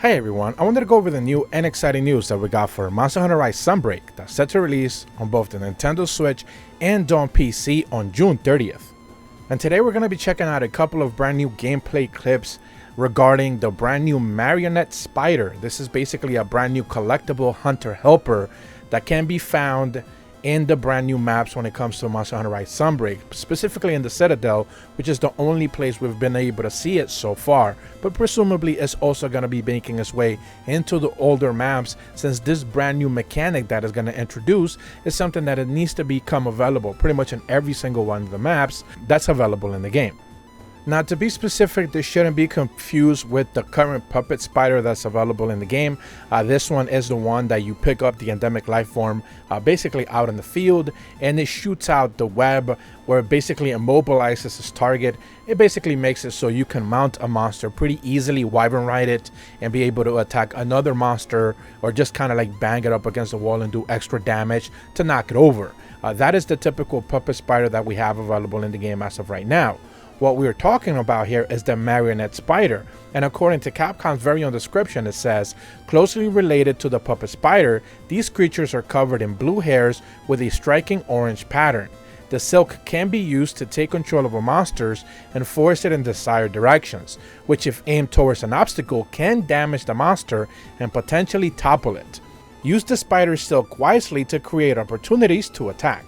Hey everyone, I wanted to go over the new and exciting news that we got for Monster Hunter Rise Sunbreak that's set to release on both the Nintendo Switch and on PC on June 30th. And today we're going to be checking out a couple of brand new gameplay clips regarding the brand new Marionette Spider. This is basically a brand new collectible hunter helper that can be found in the brand new maps when it comes to Monster Hunter Rise Sunbreak, specifically in the Citadel, which is the only place we've been able to see it so far, but presumably it's also going to be making its way into the older maps, since this brand new mechanic that is going to introduce is something that it needs to become available pretty much in every single one of the maps that's available in the game. Now, to be specific, this shouldn't be confused with the current puppet spider that's available in the game. This one is the one that you pick up the endemic life form basically out in the field, and it shoots out the web where it basically immobilizes its target. It basically makes it so you can mount a monster pretty easily, wyvern ride it, and be able to attack another monster, or just kind of like bang it up against the wall and do extra damage to knock it over. That is the typical puppet spider that we have available in the game as of right now. What we're talking about here is the Marionette Spider, and according to Capcom's very own description, it says, closely related to the puppet spider, these creatures are covered in blue hairs with a striking orange pattern. The silk can be used to take control over monsters and force it in desired directions, which if aimed towards an obstacle can damage the monster and potentially topple it. Use the spider silk wisely to create opportunities to attack.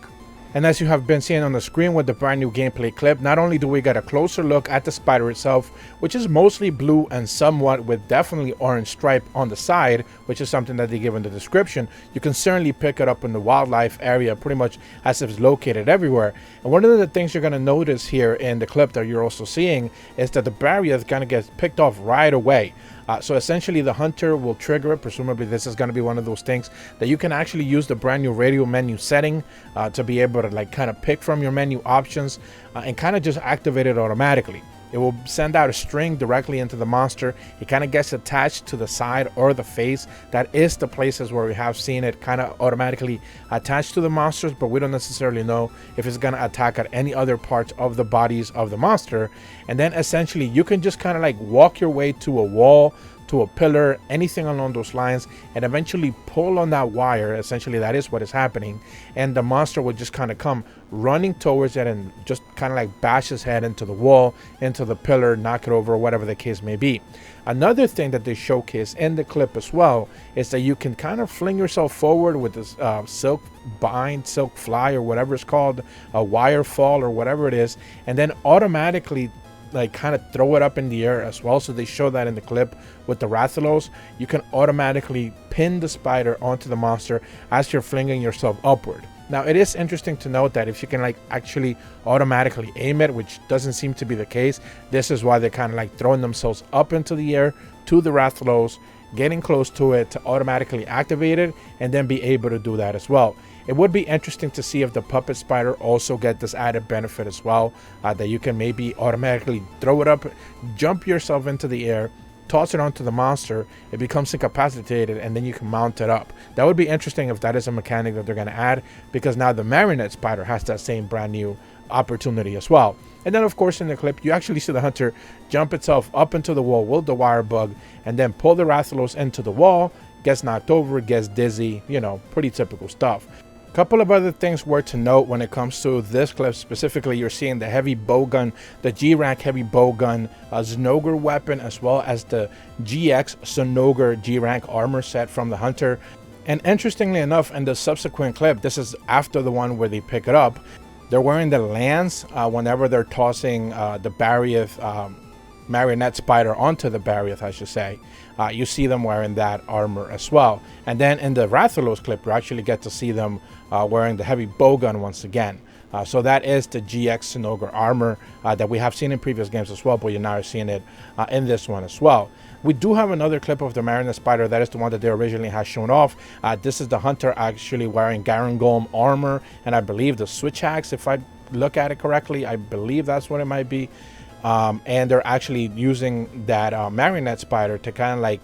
And as you have been seeing on the screen with the brand new gameplay clip, not only do we get a closer look at the spider itself, which is mostly blue and somewhat with definitely orange stripe on the side, which is something that they give in the description. You can certainly pick it up in the wildlife area pretty much as if it's located everywhere. And one of the things you're going to notice here in the clip that you're also seeing is that the barrier is going to get picked off right away. So essentially the hunter will trigger it. Presumably this is going to be one of those things that you can actually use the brand new radio menu setting to be able to like kind of pick from your menu options and kind of just activate it automatically. It will send out a string directly into the monster. It kind of gets attached to the side or the face. That is the places where we have seen it kind of automatically attached to the monsters, but we don't necessarily know if it's going to attack at any other parts of the bodies of the monster. And then essentially you can just kind of like walk your way to a wall, to a pillar, anything along those lines, and eventually pull on that wire. Essentially that is what is happening, and the monster will just kind of come running towards it and just kind of like bash his head into the wall, into the pillar, knock it over, whatever the case may be. Another thing that they showcase in the clip as well is that you can kind of fling yourself forward with this silk bind, silk fly, or whatever it's called, a wire fall or whatever it is, and then automatically like kind of throw it up in the air as well. So they show that in the clip with the Rathalos. You can automatically pin the spider onto the monster as you're flinging yourself upward. Now it is interesting to note that if you can like actually automatically aim it, which doesn't seem to be the case, this is why they're kind of like throwing themselves up into the air to the Rathalos, getting close to it to automatically activate it and then be able to do that as well. It would be interesting to see if the puppet spider also get this added benefit as well, that you can maybe automatically throw it up, jump yourself into the air, toss it onto the monster, it becomes incapacitated, and then you can mount it up. That would be interesting if that is a mechanic that they're going to add, because now the Marionette Spider has that same brand new opportunity as well. And then of course in the clip you actually see the hunter jump itself up into the wall with the wire bug and then pull the Rathalos into the wall, gets knocked over, gets dizzy, you know, pretty typical stuff. Couple of other things worth to note when it comes to this clip specifically. You're seeing the heavy bowgun, the G-Rank heavy bowgun, Zinogre weapon, as well as the GX Zinogre G-Rank armor set from the hunter. And interestingly enough, in the subsequent clip, this is after the one where they pick it up, they're wearing the lance whenever they're tossing the Barrieth Marionette Spider onto the Barrieth, I should say. You see them wearing that armor as well. And then in the Rathalos clip, you actually get to see them wearing the heavy bowgun once again. So that is the GX Zinogre armor that we have seen in previous games as well, but you're now seeing it in this one as well. We do have another clip of the Marionette Spider. That is the one that they originally had shown off. This is the hunter actually wearing Garangolm armor, and I believe the switch axe, if I look at it correctly, I believe that's what it might be. And they're actually using that Marionette Spider to kind of like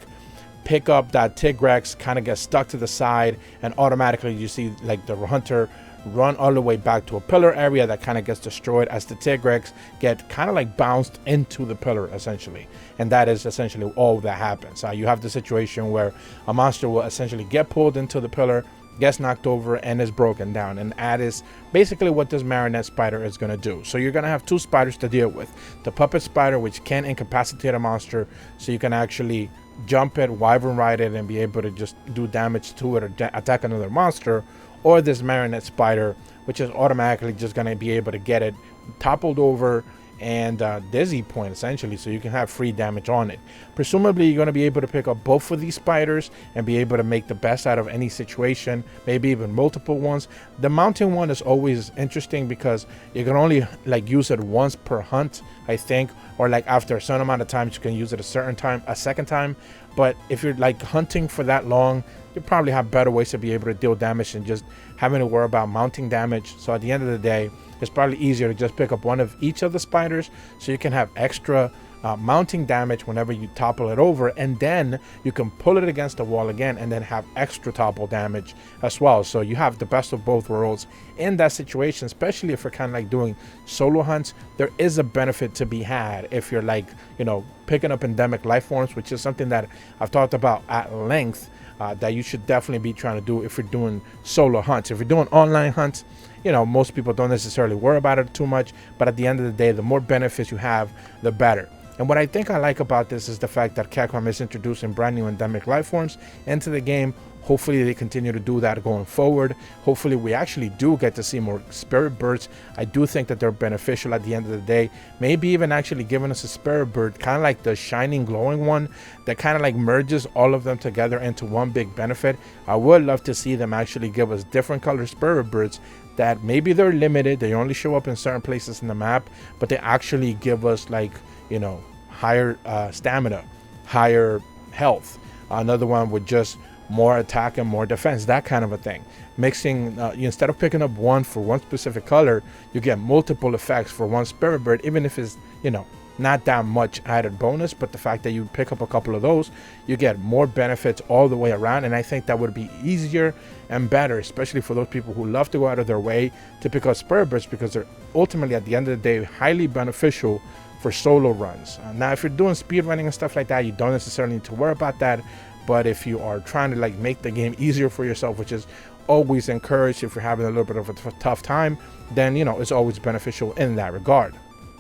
pick up that Tigrex, kind of get stuck to the side, and automatically you see like the hunter run all the way back to a pillar area that kind of gets destroyed as the Tigrex get kind of like bounced into the pillar essentially. And that is essentially all that happens. You have the situation where a monster will essentially get pulled into the pillar, gets knocked over, and is broken down. And that is basically what this Marionette spider is going to do. So you're going to have two spiders to deal with. The puppet spider, which can incapacitate a monster, so you can actually jump it, wyvern ride it, and be able to just do damage to it or attack another monster. Or this Marionette spider, which is automatically just going to be able to get it toppled over and dizzy point essentially, so you can have free damage on it. Presumably you're going to be able to pick up both of these spiders and be able to make the best out of any situation, maybe even multiple ones. The mountain one is always interesting because you can only like use it once per hunt, I think, or like after a certain amount of times you can use it a second time. But if you're like hunting for that long, you probably have better ways to be able to deal damage than just having to worry about mounting damage. So at the end of the day, it's probably easier to just pick up one of each of the spiders, so you can have extra mounting damage whenever you topple it over, and then you can pull it against the wall again and then have extra topple damage as well. So you have the best of both worlds in that situation, especially if you're kind of like doing solo hunts. There is a benefit to be had if you're like, you know, picking up endemic life forms, which is something that I've talked about at length, that you should definitely be trying to do if you're doing solo hunts. If you're doing online hunts, you know, most people don't necessarily worry about it too much, but at the end of the day, the more benefits you have, the better. And what I think I like about this is the fact that Capcom is introducing brand new endemic life forms into the game. Hopefully they continue to do that going forward. Hopefully we actually do get to see more spirit birds. I do think that they're beneficial at the end of the day. Maybe even actually giving us a spirit bird, kind of like the shining glowing one, that kind of like merges all of them together into one big benefit. I would love to see them actually give us different color spirit birds that maybe they're limited, they only show up in certain places in the map, but they actually give us, like, you know, higher stamina, higher health. Another one with just more attack and more defense, that kind of a thing. Mixing, instead of picking up one for one specific color, you get multiple effects for one spirit bird, even if it's, you know, not that much added bonus, but the fact that you pick up a couple of those, you get more benefits all the way around. And I think that would be easier and better, especially for those people who love to go out of their way to pick up spirit birds, because they're ultimately at the end of the day highly beneficial for solo runs. Now if you're doing speed running and stuff like that, you don't necessarily need to worry about that. But if you are trying to like make the game easier for yourself, which is always encouraged if you're having a little bit of a tough time, then, you know, it's always beneficial in that regard.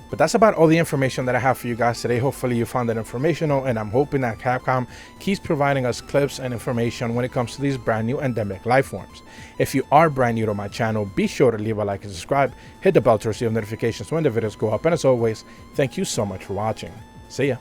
But that's about all the information that I have for you guys today. Hopefully you found it informational, and I'm hoping that Capcom keeps providing us clips and information when it comes to these brand new endemic life forms. If you are brand new to my channel, be sure to leave a like and subscribe, hit the bell to receive notifications when the videos go up, and as always, thank you so much for watching. See ya.